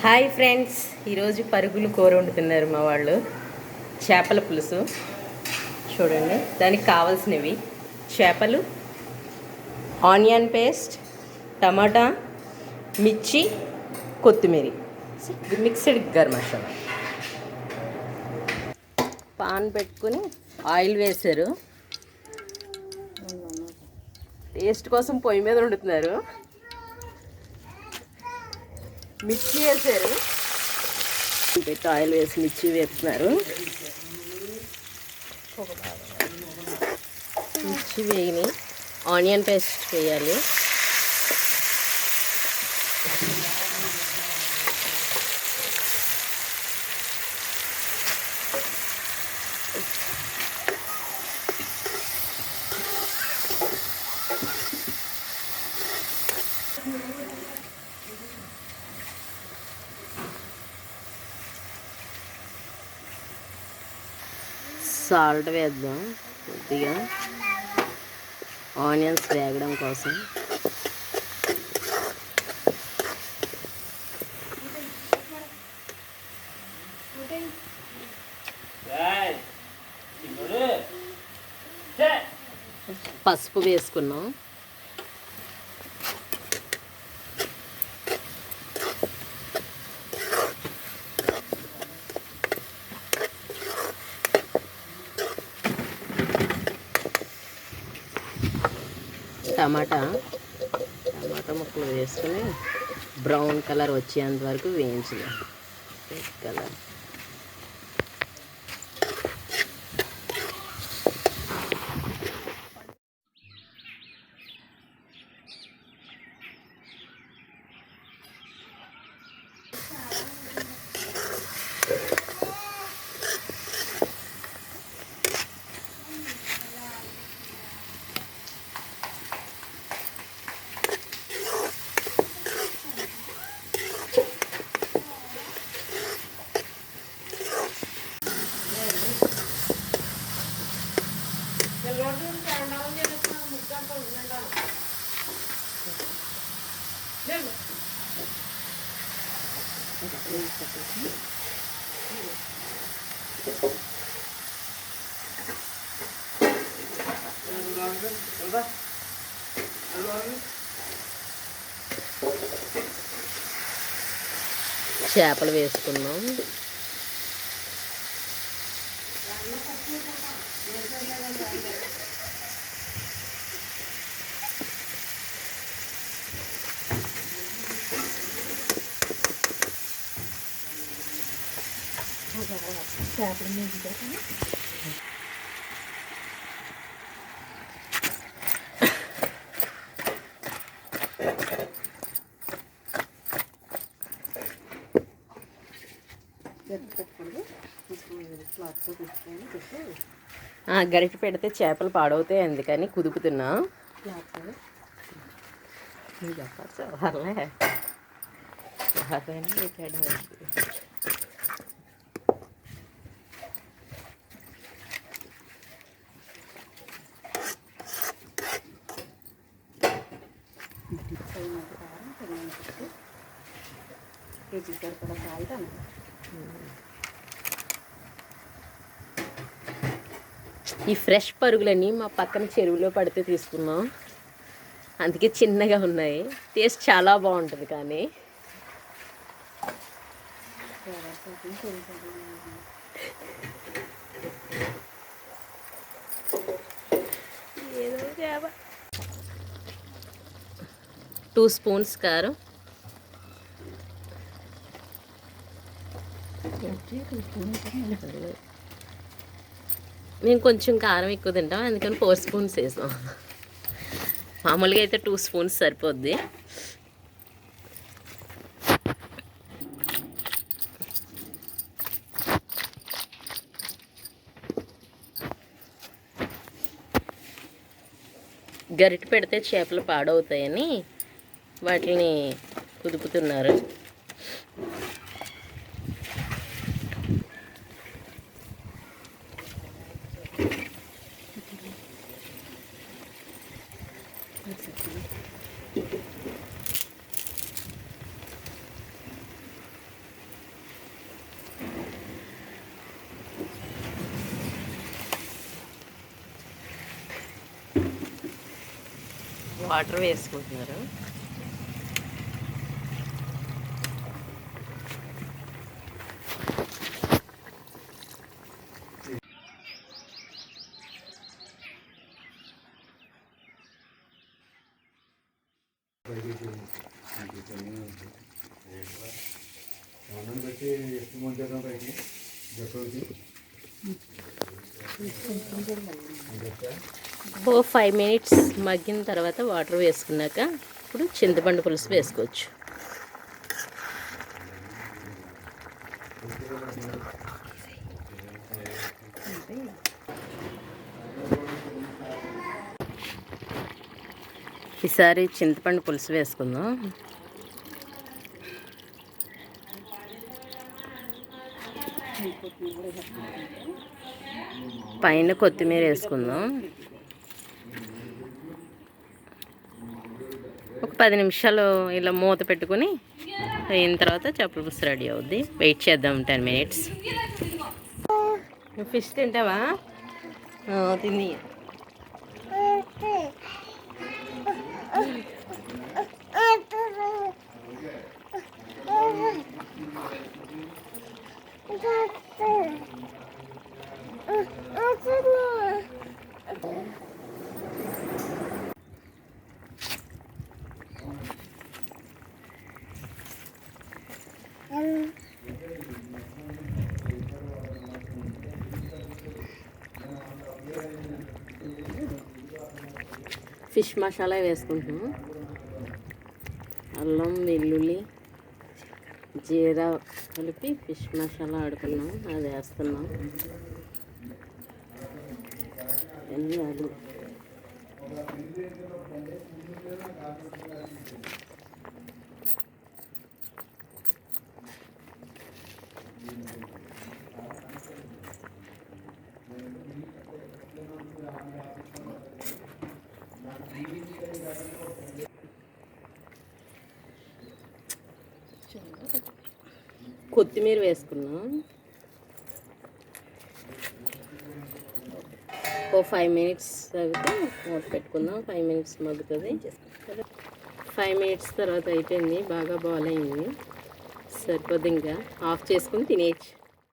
Hi friends, ఈరోజు పరుగులు కూర వండుతున్నారు మా వాళ్ళు. చేపల పులుసు చూడండి. దానికి కావాల్సినవి చేపలు, ఆనియన్ పేస్ట్, టమాటా, మిర్చి, కొత్తిమీర, మిక్స్డ్ గరం మసాలా. పాన్ పెట్టుకుని ఆయిల్ వేశారు. టేస్ట్ కోసం పొయ్యి మీద వండుతున్నారు. మిర్చి వేసారు. పెట్టి ఆయిల్ వేసి మిర్చి వేస్తున్నారు. మిర్చి వేయని ఆనియన్ పేస్ట్ వేయాలి. సాల్ట్ వేద్దాం కొద్దిగా, ఆనియన్స్ వేగడం కోసం. పసుపు వేసుకున్నాం. టమాటా ముక్కలు వేసుకుని బ్రౌన్ కలర్ వచ్చేంత వరకు వేయించుదాం. Red colour. చేపలు వేసుకున్నాం. గరిటె పెడితే చేపలు పాడవుతాయి, అందుకని కుదుపుతున్నా. ఈ ఫ్రెష్ పరుగులన్నీ మా పక్కన చెరువులో పడితే తీసుకున్నాం, అందుకే చిన్నగా ఉన్నాయి. టేస్ట్ చాలా బాగుంటుంది. కానీ ఏదో 2 స్పూన్స్ కారం, మేము కొంచెం కారం ఎక్కువ తింటాం, అందుకని 4 స్పూన్స్ వేసాం. మామూలుగా అయితే 2 స్పూన్స్ సరిపోద్ది. గరిటె పెడితే చేపలు పాడవుతాయని వాటిని కుదుపుతున్నారు. వాటర్ వేసుకుంటున్నారు. ఓ 5 minutes మగ్గిన తర్వాత వాటర్ వేసుకున్నాక ఇప్పుడు చింతపండు పులుసు వేసుకోవచ్చు. ఈసారి చింతపండు పులుసు వేసుకుందాం. పైన కొత్తిమీర వేసుకుందాం. ఒక 10 నిమిషాలు ఇలా మూత పెట్టుకుని అయిన తర్వాత చేపల పులుసు రెడీ అవుద్ది. వెయిట్ చేద్దాం 10 minutes. ఫిష్ తింటావా? తిని ఫిష్ మసాలా వేసుకుంటున్నాం. అల్లం, వెల్లుల్లి, జీరా కలిపి ఫిష్ మసాలా ఆడుకున్నాం. అది వేస్తున్నాం. ధనియాలు, కొత్తిమీర వేసుకున్నాం. ఓ 5 minutes అయితే మూత పెట్టుకుందాం. 5 minutes మగ్గుతుంది. 5 minutes తర్వాత అయిపోయింది. బాగా బాయిల్ అయింది. సరిపోద్ది. ఇంకా ఆఫ్ చేసుకుని తినేయచ్చు.